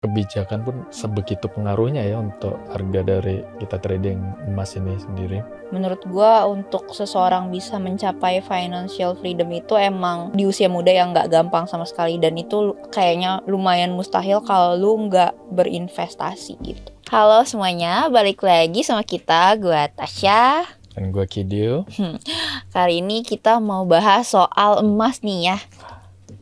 kebijakan pun sebegitu pengaruhnya ya untuk harga dari kita trading emas ini sendiri. Menurut gua untuk seseorang bisa mencapai financial freedom itu emang di usia muda yang nggak gampang sama sekali, dan itu kayaknya lumayan mustahil kalau lu nggak berinvestasi gitu. Halo semuanya, balik lagi sama kita, gua Tasya. Dan gue Kidio. Kali ini kita mau bahas soal emas nih ya.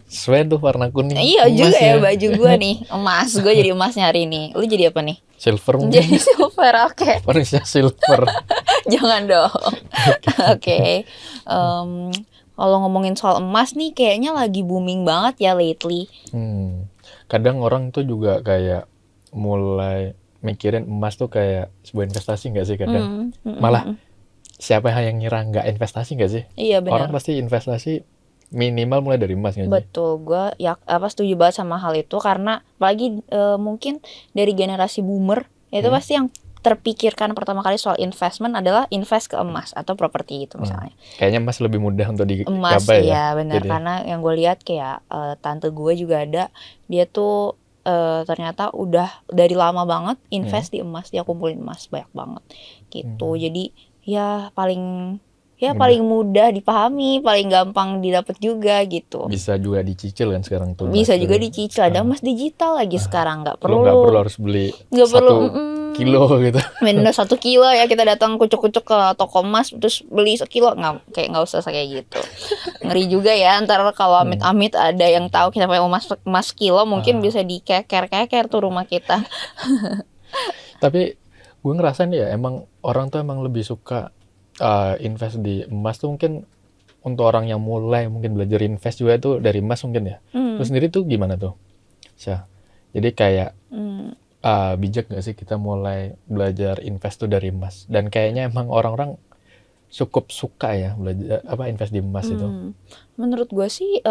Sesuai tuh warna kuning. Iya juga emas ya baju gue nih, emas. Gue jadi emasnya hari ini. Lu jadi apa nih? Silver mungkin. Jadi silver, oke. Harusnya silver. Jangan dong. Oke. Kalau ngomongin soal emas nih, kayaknya lagi booming banget ya lately. Kadang orang tuh juga kayak mulai mikirin emas tuh kayak sebuah investasi nggak sih kadang. Malah siapa yang ngira nggak investasi nggak sih? Iya benar. Orang pasti investasi minimal mulai dari emas nggak sih? Betul, gue ya setuju banget sama hal itu, karena apalagi mungkin dari generasi boomer itu pasti yang terpikirkan pertama kali soal investment adalah invest ke emas atau properti gitu misalnya. Kayaknya emas lebih mudah untuk Emas digapai ya. ya benar, karena yang gue lihat kayak tante gue juga ada, dia tuh ternyata udah dari lama banget invest di emas, dia kumpulin emas banyak banget gitu. Jadi ya paling mudah dipahami, paling gampang didapat juga gitu. Bisa juga dicicil kan sekarang tuh. Bisa juga dicicil, ada emas digital lagi sekarang, nggak perlu harus beli 1 kilo gitu. Bener 1 kilo ya, kita datang kucuk-kucuk ke toko emas terus beli 1 kilo, nggak usah kayak gitu. Ngeri juga ya, ntar kalau amit-amit ada yang tahu kita punya emas kilo, mungkin bisa dikeker tuh rumah kita. Tapi gue ngerasa nih ya, emang orang tuh emang lebih suka invest di emas tuh mungkin untuk orang yang mulai mungkin belajar invest juga tuh dari emas mungkin ya. Lu sendiri tuh gimana tuh, Syah? Jadi kayak bijak gak sih kita mulai belajar invest tuh dari emas? Dan kayaknya emang orang-orang cukup suka ya belajar invest di emas itu. Menurut gue sih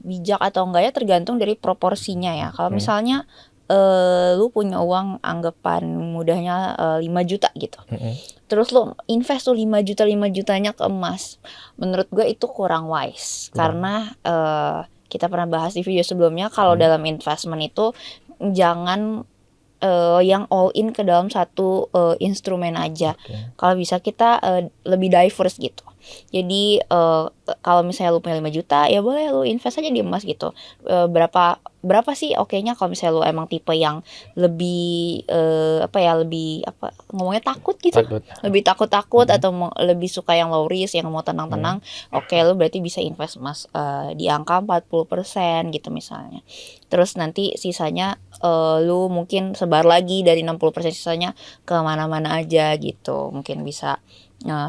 bijak atau enggak ya tergantung dari proporsinya ya. Kalau misalnya lu punya uang, anggapan mudahnya 5 juta gitu, terus lu invest tuh 5 jutanya ke emas, menurut gue itu kurang wise. Karena kita pernah bahas di video sebelumnya, kalau dalam investment itu jangan yang all in ke dalam satu instrumen aja. Kalau bisa kita lebih diverse gitu. Jadi kalau misalnya lu punya 5 juta, ya boleh lu invest aja di emas gitu. Berapa sih oke-nya kalau misalnya lu emang tipe yang lebih ngomongnya takut gitu. Lebih takut atau lebih suka yang low risk, yang mau tenang-tenang. Oke, lu berarti bisa invest emas di angka 40% gitu misalnya. Terus nanti sisanya lu mungkin sebar lagi dari 60% sisanya ke mana-mana aja gitu. Mungkin bisa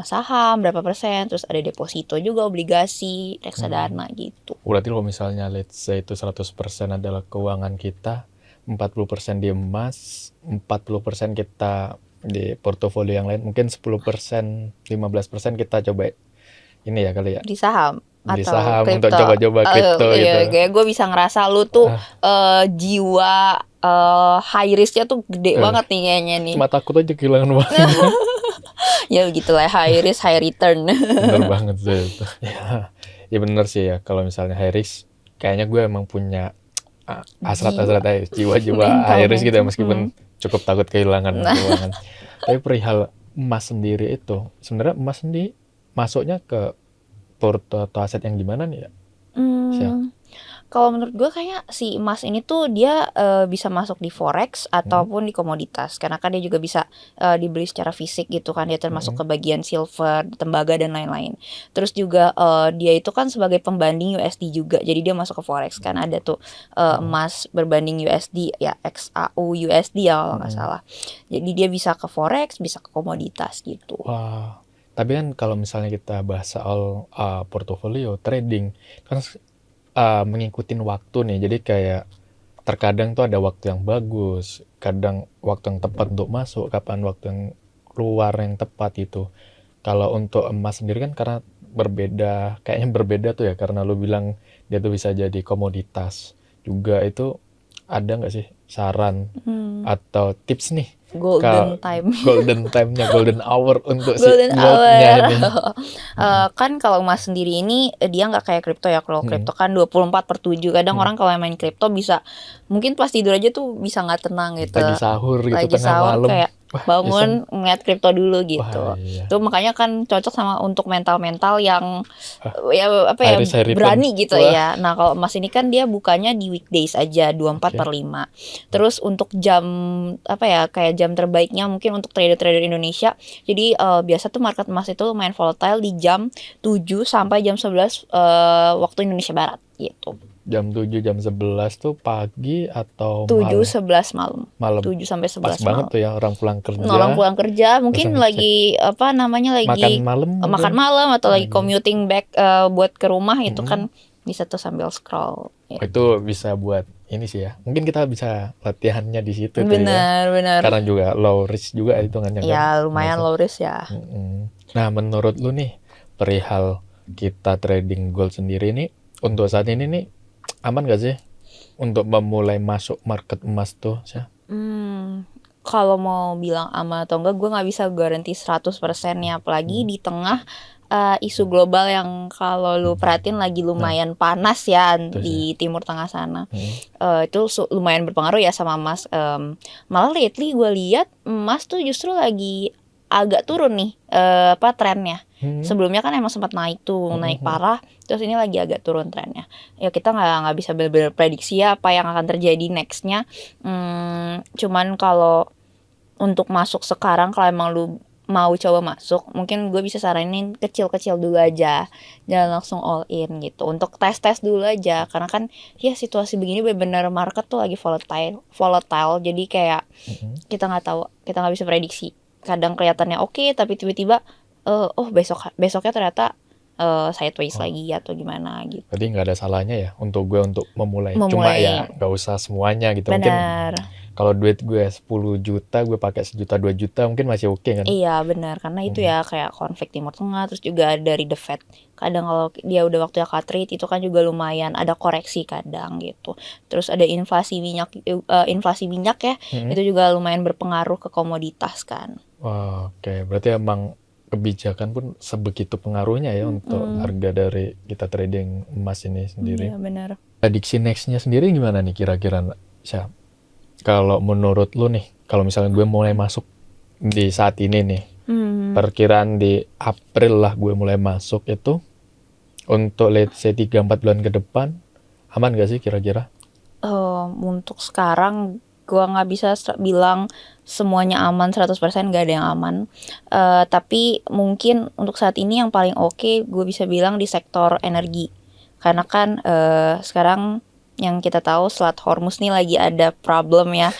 saham berapa persen, terus ada deposito juga, obligasi, reksadana gitu. Berarti kalau misalnya let's say itu 100% adalah keuangan kita, 40% di emas, 40% kita di portofolio yang lain, mungkin 10%, 15% kita coba ini ya kali ya. Di saham Di atau saham crypto. untuk coba-coba kripto gitu. Kayak gue bisa ngerasa lu tuh jiwa high risknya tuh gede banget nih kayaknya nih. Cuma takut aja kehilangan uang. Ya begitulah, high risk high return. Bener banget sih itu. Ya bener sih ya, kalau misalnya high risk kayaknya gue emang punya hasrat-hasrat aja, jiwa-jiwa high risk gitu ya, meskipun cukup takut kehilangan keuangan. Tapi perihal emas sendiri itu, sebenarnya emas sendiri masuknya ke porto atau aset yang gimana nih ya? Kalau menurut gue kayak si emas ini tuh dia bisa masuk di forex ataupun di komoditas, karena kan dia juga bisa dibeli secara fisik gitu kan, dia termasuk ke bagian silver, tembaga dan lain-lain. Terus juga dia itu kan sebagai pembanding USD juga, jadi dia masuk ke forex kan, ada tuh emas berbanding USD ya, XAU USD ya kalau nggak salah. Jadi dia bisa ke forex, bisa ke komoditas gitu. Wah, tapi kan kalau misalnya kita bahas soal portofolio trading kan mengikutin waktu nih, jadi kayak terkadang tuh ada waktu yang bagus, kadang waktu yang tepat untuk masuk, kapan waktu yang keluar yang tepat itu. Kalau untuk emas sendiri kan karena kayaknya berbeda tuh ya, karena lu bilang dia tuh bisa jadi komoditas juga. Itu ada nggak sih saran atau tips nih golden time. Golden time-nya, golden hour untuk si Golden goldnya hour. ini. Kan kalau emas sendiri ini dia nggak kayak kripto ya. Kalau kripto kan 24/7. Kadang orang kalau main kripto bisa mungkin pas tidur aja tuh bisa nggak tenang gitu. Lagi sahur gitu, Lagi tengah sahur malam. kayak Wah, bangun ngeliat kripto dulu gitu. Wah, iya. Itu makanya kan cocok sama untuk mental-mental yang ya Hari-hari berani gitu Wah. ya. Nah, kalau emas ini kan dia bukanya di weekdays aja 24/5. Terus untuk jam kayak jam terbaiknya mungkin untuk trader-trader Indonesia. Jadi biasa tuh market emas itu lumayan volatile di jam 7 sampai jam 11 waktu Indonesia Barat gitu. Jam 7, jam 11 tuh pagi atau 7-11 malam. malam? 7 sampai 11 Pas banget malam. tuh ya orang pulang kerja. Orang pulang kerja mungkin langsung lagi lagi makan malam atau lagi Lagi. commuting back buat ke rumah itu kan bisa tuh sambil scroll. Itu bisa buat ini sih ya. Mungkin kita bisa latihannya di situ tuh ya. Benar. Karena juga low risk juga hitungannya kan. Ya lumayan Masuk. low risk ya. Nah, menurut lu nih perihal kita trading gold sendiri nih untuk saat ini nih aman gak sih untuk memulai masuk market emas tuh? Kalau mau bilang aman atau enggak, gue nggak bisa garansi 100% ya, apalagi di tengah isu global yang kalau lu perhatiin lagi lumayan panas ya di Timur Tengah sana. Itu lumayan berpengaruh ya sama emas. Malah lately gue lihat emas tuh justru lagi agak turun nih trennya. Sebelumnya kan emang sempat naik parah, terus ini lagi agak turun trennya. Ya kita nggak bisa benar-benar prediksi ya apa yang akan terjadi nextnya. Cuman kalau untuk masuk sekarang, kalau emang lu mau coba masuk, mungkin gue bisa saranin kecil-kecil dulu aja, jangan langsung all in gitu. Untuk tes dulu aja, karena kan ya situasi begini benar-benar market tuh lagi volatile. Jadi kayak kita nggak tahu, kita nggak bisa prediksi. Kadang kelihatannya oke, tapi tiba-tiba besoknya ternyata sideways lagi atau gimana gitu. Jadi nggak ada salahnya ya untuk gue untuk memulai. Cuma ya nggak usah semuanya gitu. Benar. Mungkin kalau duit gue 10 juta, gue pakai 1 juta 2 juta mungkin masih oke kan? Iya benar, karena itu ya kayak konflik Timur Tengah, terus juga dari The Fed. Kadang kalau dia udah waktunya cut rate itu kan juga lumayan ada koreksi kadang gitu. Terus ada inflasi minyak ya, itu juga lumayan berpengaruh ke komoditas kan. Wah, oke. Berarti emang kebijakan pun sebegitu pengaruhnya ya untuk harga dari kita trading emas ini sendiri. Iya benar. Prediksi nextnya sendiri gimana nih kira-kira, Syah? Kalau menurut lu nih, kalau misalnya gue mulai masuk di saat ini nih, perkiraan di April lah gue mulai masuk itu, untuk let's say 3-4 bulan ke depan, aman gak sih kira-kira? Untuk sekarang gue nggak bisa bilang semuanya aman 100%, gak ada yang aman. Tapi mungkin untuk saat ini yang paling oke gue bisa bilang di sektor energi. Karena kan sekarang yang kita tahu Selat Hormuz nih lagi ada problem ya.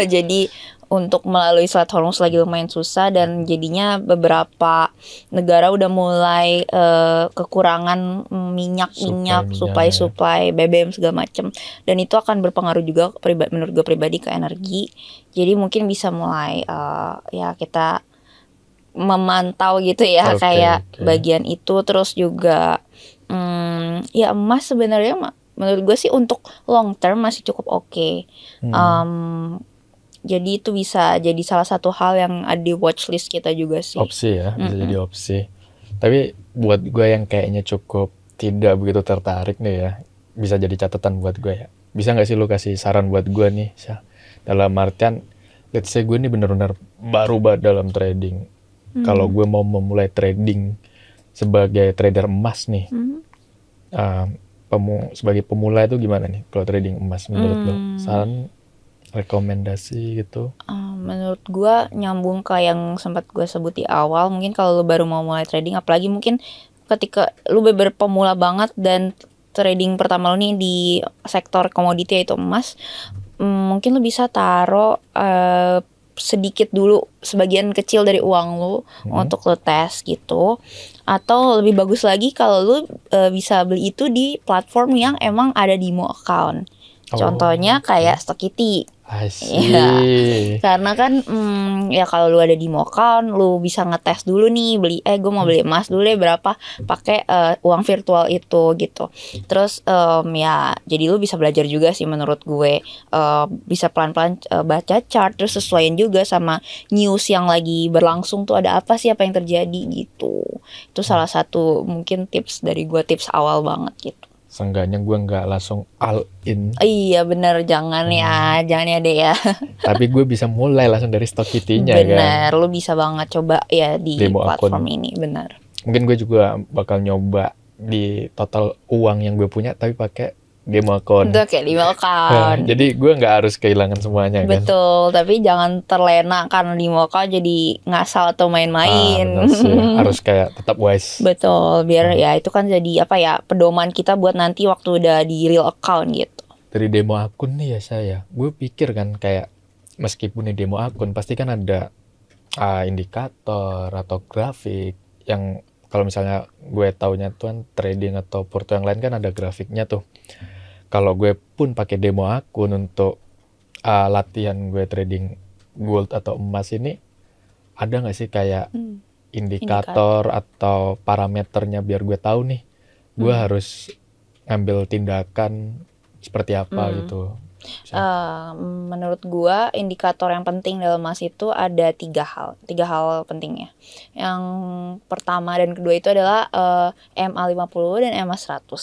Jadi untuk melalui Selat Hormuz lagi lumayan susah, dan jadinya beberapa negara udah mulai kekurangan minyak, supply BBM segala macem, dan itu akan berpengaruh juga menurut gue pribadi ke energi. Jadi mungkin bisa mulai ya kita memantau gitu ya, bagian itu. Terus juga ya emas sebenarnya menurut gue sih untuk long term masih cukup oke. Jadi itu bisa jadi salah satu hal yang ada di watchlist kita juga sih. Opsi ya, bisa jadi opsi. Tapi buat gue yang kayaknya cukup tidak begitu tertarik nih ya, bisa jadi catatan buat gue ya. Bisa gak sih lu kasih saran buat gue nih, Syah? Dalam artian, let's say gue nih benar-benar baru banget dalam trading. Kalau gue mau memulai trading sebagai trader emas nih, sebagai pemula itu gimana nih kalau trading emas menurut lo? Saran, rekomendasi gitu? Menurut gue nyambung ke yang sempat gue sebut di awal. Mungkin kalau lo baru mau mulai trading, apalagi mungkin ketika lo bener pemula banget dan trading pertama lo nih di sektor komoditi yaitu emas, mungkin lo bisa taruh sedikit dulu, sebagian kecil dari uang lo untuk lo tes gitu. Atau lebih bagus lagi kalau lo bisa beli itu di platform yang emang ada demo account. Contohnya kayak Stockity. Asyik. Karena kan ya kalau lu ada di Mokan, lu bisa ngetes dulu nih gue mau beli emas dulu deh berapa pakai uang virtual itu gitu. Terus ya jadi lu bisa belajar juga sih menurut gue, bisa pelan-pelan baca chart terus sesuaiin juga sama news yang lagi berlangsung tuh ada apa sih, apa yang terjadi gitu. Itu salah satu mungkin tips dari gue, tips awal banget gitu. Seenggaknya gue nggak langsung all in. Iya bener, jangan ya deh ya. Tapi gue bisa mulai langsung dari Stockity-nya kan. Bener, lu bisa banget coba ya di Demo platform akun. ini, bener. Mungkin gue juga bakal nyoba di total uang yang gue punya tapi pakai demo akun. Udah kayak di Mokan. Jadi gue nggak harus kehilangan semuanya kan. Betul, tapi jangan terlena karena di Mokan jadi ngasal atau main-main. Benar sih. Harus kayak tetap wise. Betul, biar ya itu kan jadi apa ya, pedoman kita buat nanti waktu udah di real account gitu. Dari demo akun nih ya gue pikir kan kayak meskipun di demo akun pasti kan ada indikator atau grafik yang kalau misalnya gue taunya tuh kan trading atau porto yang lain kan ada grafiknya tuh. Kalau gue pun pakai demo akun untuk latihan gue trading gold atau emas ini, ada nggak sih kayak indikator atau parameternya biar gue tahu nih gue harus ngambil tindakan seperti apa gitu? Menurut gua indikator yang penting dalam emas itu ada tiga hal pentingnya. Yang pertama dan kedua itu adalah MA50 dan MA100.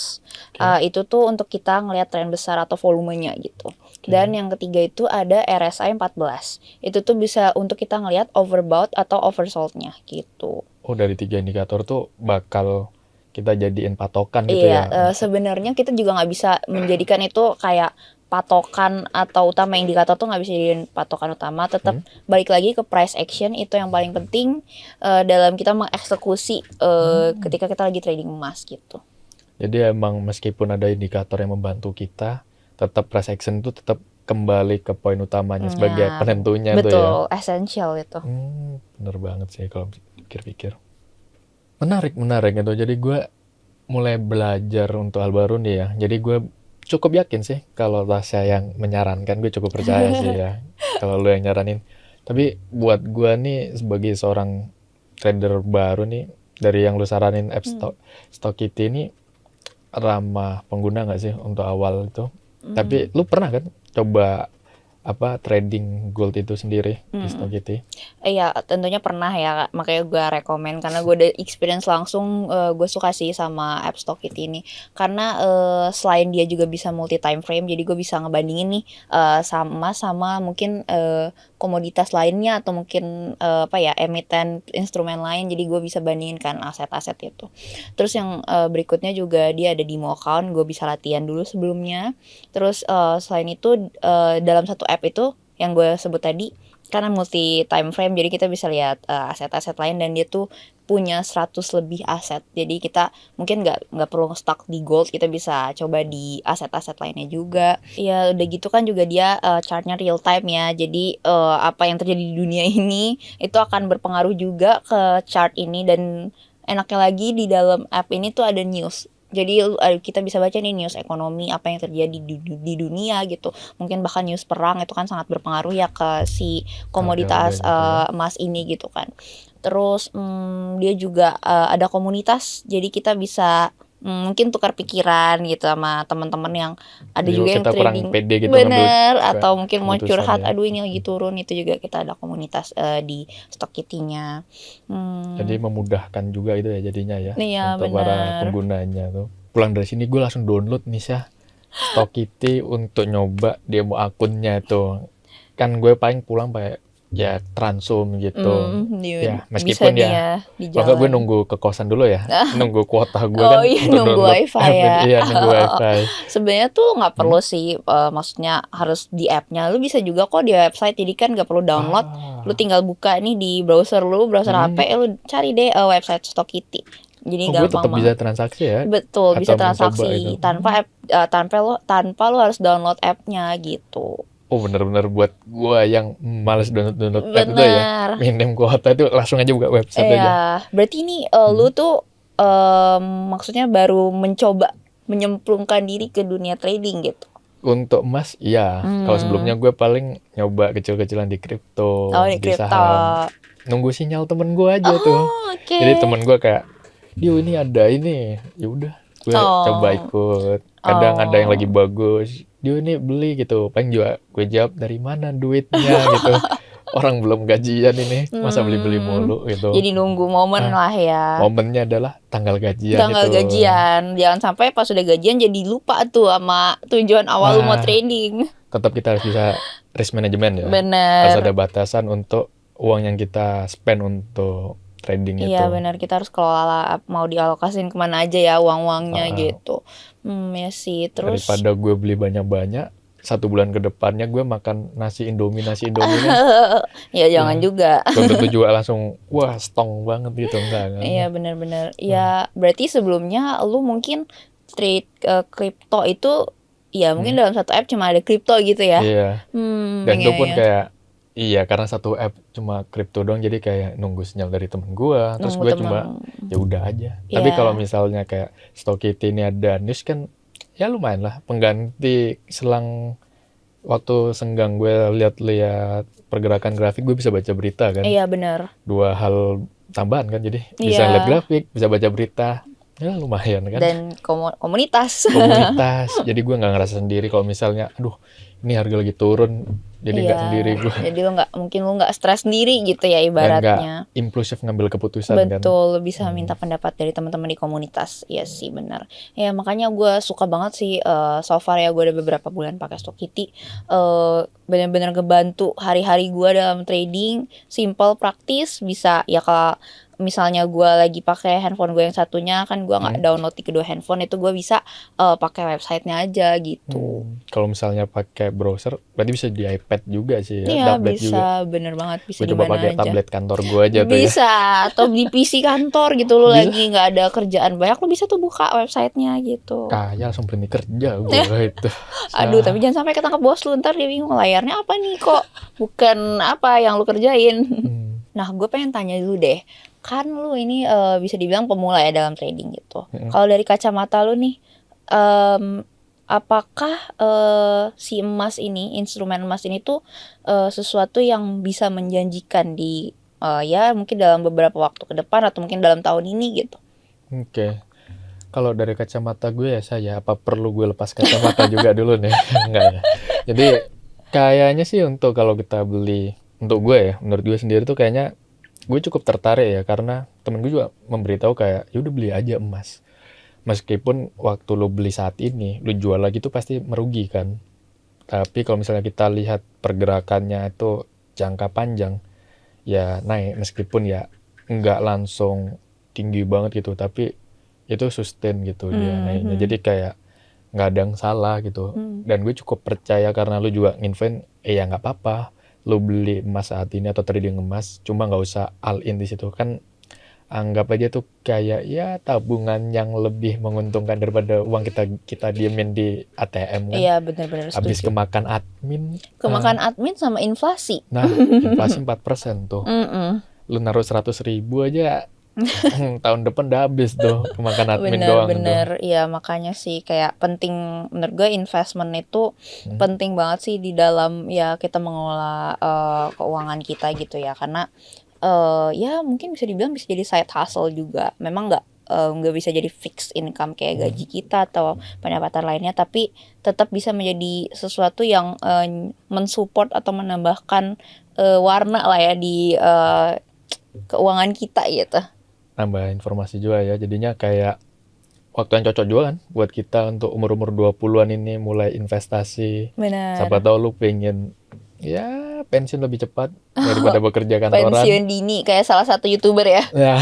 Itu tuh untuk kita ngelihat tren besar atau volumenya gitu. Dan yang ketiga itu ada RSI 14. Itu tuh bisa untuk kita ngelihat overbought atau oversold-nya gitu. Oh, dari 3 indikator tuh bakal kita jadiin patokan gitu ya? Iya, sebenarnya kita juga nggak bisa menjadikan itu kayak patokan atau utama, indikator tuh nggak bisa jadiin patokan utama. Tetap balik lagi ke price action, itu yang paling penting dalam kita mengeksekusi ketika kita lagi trading emas gitu. Jadi emang meskipun ada indikator yang membantu kita, tetap price action itu tetap kembali ke poin utamanya sebagai penentunya tuh ya. Betul, essential itu. Bener banget sih kalau pikir-pikir. Menarik gitu. Jadi gue mulai belajar untuk hal baru nih ya. Jadi gue cukup yakin sih kalau Tasya yang menyarankan, gue cukup percaya sih ya kalau lu yang nyaranin. Tapi buat gue nih sebagai seorang trader baru nih, dari yang lu saranin app Stockity ini ramah pengguna nggak sih untuk awal itu? Tapi lu pernah kan coba trading gold itu sendiri di Stockity? Iya, tentunya pernah ya, makanya gue rekomen karena gue ada experience langsung. Gue suka sih sama app Stockity ini karena selain dia juga bisa multi time frame, jadi gue bisa ngebandingin nih sama mungkin komoditas lainnya atau mungkin emiten instrumen lain, jadi gue bisa bandingin kan aset-aset itu. Terus yang berikutnya juga dia ada demo account, gue bisa latihan dulu sebelumnya. Terus selain itu dalam satu app itu yang gue sebut tadi karena multi time frame, jadi kita bisa lihat aset-aset lain dan dia tuh punya 100 lebih aset. Jadi kita mungkin nggak perlu stuck di gold, kita bisa coba di aset-aset lainnya juga. Ya udah gitu kan juga dia chartnya real time ya. Jadi apa yang terjadi di dunia ini itu akan berpengaruh juga ke chart ini. Dan enaknya lagi di dalam app ini tuh ada news. Jadi kita bisa baca nih news ekonomi, apa yang terjadi di dunia gitu. Mungkin bahkan news perang, itu kan sangat berpengaruh ya ke si komoditas emas ini gitu kan. Terus dia juga ada komunitas, jadi kita bisa mungkin tukar pikiran gitu sama teman-teman yang ada Jadi juga yang kita kurang trading pede gitu bener, atau mungkin mau curhat, ya. aduh ini lagi turun, itu juga kita ada komunitas di Stockity-nya. Jadi memudahkan juga itu ya jadinya ya, Iya, untuk para penggunanya tuh. Pulang dari sini gue langsung download nih ya Stockity untuk nyoba demo akunnya tuh. Kan gue paling pulang pakai ya Transum gitu. Ya meskipun ya maka gue nunggu ke kosan dulu ya, nunggu kuota gue kan untuk nunggu wifi ya. Iya, nunggu wifi. Sebenarnya tuh nggak perlu sih, maksudnya harus di appnya. Lu bisa juga kok di website, jadi kan nggak perlu download. Lu tinggal buka nih di browser HP, lu cari deh website Stockity. Jadi gampang banget. Bisa transaksi ya? Betul, bisa transaksi tanpa tanpa lu harus download appnya gitu. Oh, bener-bener buat gua yang males download app itu ya, minim kuota itu langsung aja buka website aja. Berarti ini lu tuh maksudnya baru mencoba menyemplungkan diri ke dunia trading gitu. Untuk emas iya, kalau sebelumnya gue paling nyoba kecil-kecilan di kripto, Oh, di di kripto. saham, nunggu sinyal temen gue aja tuh. Oh, oke. Jadi temen gue kayak, "Dio ini ada ini." Ya udah, gue coba Oh. ikut. Kadang ada yang lagi bagus, "Dio ini beli," gitu. Paling juga gue jawab, "Dari mana duitnya?" gitu. Orang belum gajian ini, masa beli-beli mulu gitu. Jadi nunggu momen Ah, lah ya. momennya adalah tanggal gajian Tanggal itu. gajian. Jangan sampai pas sudah gajian jadi lupa tuh sama tujuan awal lu mau Nah, trading. tetap kita harus bisa risk management ya. Harus Bener. ada batasan untuk uang yang kita spend untuk trading itu. Iya benar, kita harus kelola mau dialokasin kemana aja ya uang-uangnya gitu. Ya sih. Terus Daripada gue beli banyak-banyak, 1 bulan ke depannya gue makan nasi Indomie kan. ya jangan juga. Belum tentu juga langsung wah stong banget gitu, enggak kan. Iya benar-benar. Ya berarti sebelumnya lu mungkin trade kripto itu ya mungkin dalam satu app cuma ada kripto gitu ya. Iya. Dan itu Iya, pun iya. kayak iya karena satu app cuma kripto doang, jadi kayak nunggu sinyal dari temen gue, terus Nunggu gue temen. cuma ya udah aja. Iya. Tapi kalau misalnya kayak Stokity ini ada news kan ya lumayan lah, pengganti selang waktu senggang gue lihat-lihat pergerakan grafik, gue bisa baca berita kan. Iya benar. 2 hal tambahan kan, jadi bisa Iya. lihat grafik, bisa baca berita, ya lumayan kan. Dan komunitas. Komunitas, jadi gue nggak ngerasa sendiri kalau misalnya, aduh ini harga lagi turun, jadi nggak Iya. sendiri gue. Jadi lu mungkin lu nggak stres sendiri gitu ya Dan ibaratnya. nggak impulsif ngambil keputusan kan. Betul, bisa minta pendapat dari teman-teman di komunitas. Iya sih benar. Ya makanya gue suka banget sih so far ya gue udah beberapa bulan pakai Stokity. Benar-benar ngebantu hari-hari gue dalam trading, simple, praktis, bisa ya kalau misalnya gue lagi pakai handphone gue yang satunya kan gue nggak download di kedua handphone, itu gue bisa pakai websitenya aja gitu. Kalau misalnya pakai browser, berarti bisa di iPad juga sih ya, Iya tablet bisa, juga. bener banget, bisa Gue di coba mana pakai aja. tablet kantor gue aja tuh ya. Bisa, atau di PC kantor gitu, lu Bisa. lagi nggak ada kerjaan banyak, lu bisa tuh buka websitenya gitu. Kaya langsung berhenti kerja gue itu. Aduh, tapi jangan sampai ketangkep bos lu, ntar dia bingung layarnya apa nih kok bukan apa yang lu kerjain. Nah, gue pengen tanya dulu deh, kan lu ini bisa dibilang pemula ya dalam trading gitu. Kalau dari kacamata lu nih, apakah si emas ini, instrumen emas ini tuh sesuatu yang bisa menjanjikan di ya mungkin dalam beberapa waktu ke depan atau mungkin dalam tahun ini gitu? Oke. Kalau dari kacamata gue ya saya, apa perlu gue lepas kacamata juga dulu nih? Enggak ya. Jadi kayaknya sih untuk kalau kita beli, untuk gue ya, menurut gue sendiri tuh kayaknya gue cukup tertarik ya, karena temen gue juga memberitahu kayak ya udah beli aja emas. Meskipun waktu lo beli saat ini, lo jual lagi tuh pasti merugi kan. Tapi kalau misalnya kita lihat pergerakannya itu jangka panjang, ya naik, meskipun ya nggak langsung tinggi banget gitu, tapi itu sustain gitu dia naiknya. Jadi kayak nggak ada yang salah gitu. Dan gue cukup percaya karena lu juga nginvest, ya nggak apa-apa lu beli emas saat ini atau trading emas, cuma nggak usah all in di situ kan. Anggap aja tuh kayak ya tabungan yang lebih menguntungkan daripada uang kita diemin di ATM kan. Iya benar-benar Habis setuju. kemakan admin. Kemakan admin sama inflasi. Nah, inflasi 4% tuh. Lu naruh 100.000 aja tahun depan udah habis tuh kemakan admin doang tuh. Bener, ya makanya sih kayak penting menurut gue investment itu penting banget sih di dalam ya kita mengelola keuangan kita gitu ya, karena ya mungkin bisa dibilang bisa jadi side hustle juga. Memang nggak bisa jadi fixed income kayak gaji kita atau pendapatan lainnya, tapi tetap bisa menjadi sesuatu yang mensupport atau menambahkan warna lah ya di keuangan kita gitu. Nambah informasi juga ya, jadinya kayak waktu yang cocok juga kan buat kita untuk umur-umur 20-an ini mulai investasi. Benar. Siapa tahu lu pengen ya pensiun lebih cepat daripada bekerja kantoran. Pensiun dini kayak salah satu YouTuber ya. Ya.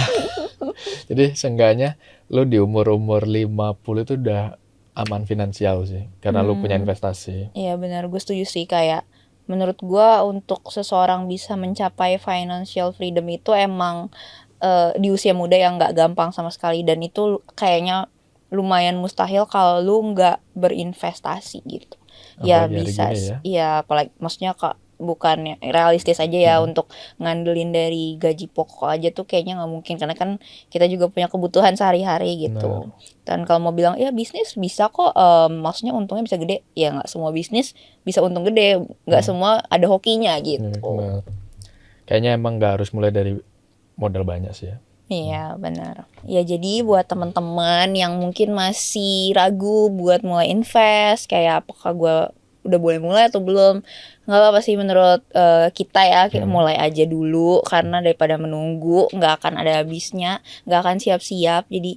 Jadi seenggaknya lu di umur-umur 50 itu udah aman finansial sih, karena lu punya investasi. Iya benar, gue setuju sih. Kayak menurut gue untuk seseorang bisa mencapai financial freedom itu emang di usia muda yang nggak gampang sama sekali, dan itu kayaknya lumayan mustahil kalau lu nggak berinvestasi gitu. Ya Apalagi hari bisa, gini ya. ya apalagi maksudnya bukan realistis aja ya, Hmm. untuk ngandelin dari gaji pokok aja tuh kayaknya nggak mungkin, karena kan kita juga punya kebutuhan sehari-hari gitu. Dan kalau mau bilang ya bisnis bisa kok, maksudnya untungnya bisa gede, ya nggak semua bisnis bisa untung gede, nggak semua ada hokinya gitu. Benar. Kayaknya emang nggak harus mulai dari modal banyak sih ya. Iya benar. Ya jadi buat teman-teman yang mungkin masih ragu buat mulai invest, kayak apakah gue udah boleh mulai atau belum, nggak apa-apa sih menurut kita ya, mulai aja dulu, karena daripada menunggu nggak akan ada habisnya, nggak akan siap-siap. Jadi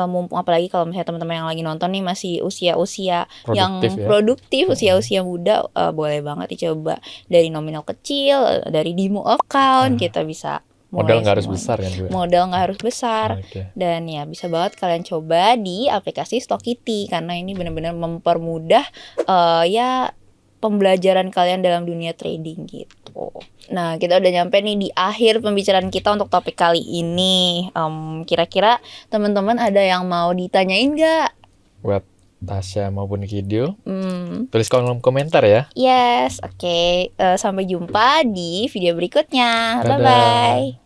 mumpung, apalagi kalau misalnya teman-teman yang lagi nonton nih masih usia-usia yang Produktif ya. produktif, usia-usia muda, boleh banget dicoba dari nominal kecil, dari demo account kita bisa Modal mulai nggak harus semuanya. besar kan juga. Modal nggak harus besar. Oke. Dan ya bisa banget kalian coba di aplikasi Stokity, karena ini benar-benar mempermudah ya pembelajaran kalian dalam dunia trading gitu. Nah, kita udah nyampe nih di akhir pembicaraan kita untuk topik kali ini. Kira-kira teman-teman ada yang mau ditanyain nggak? Buat Tasya maupun Kidil, tulis kolom komentar ya. Yes, oke. Sampai jumpa di video berikutnya. Dadah. Bye-bye.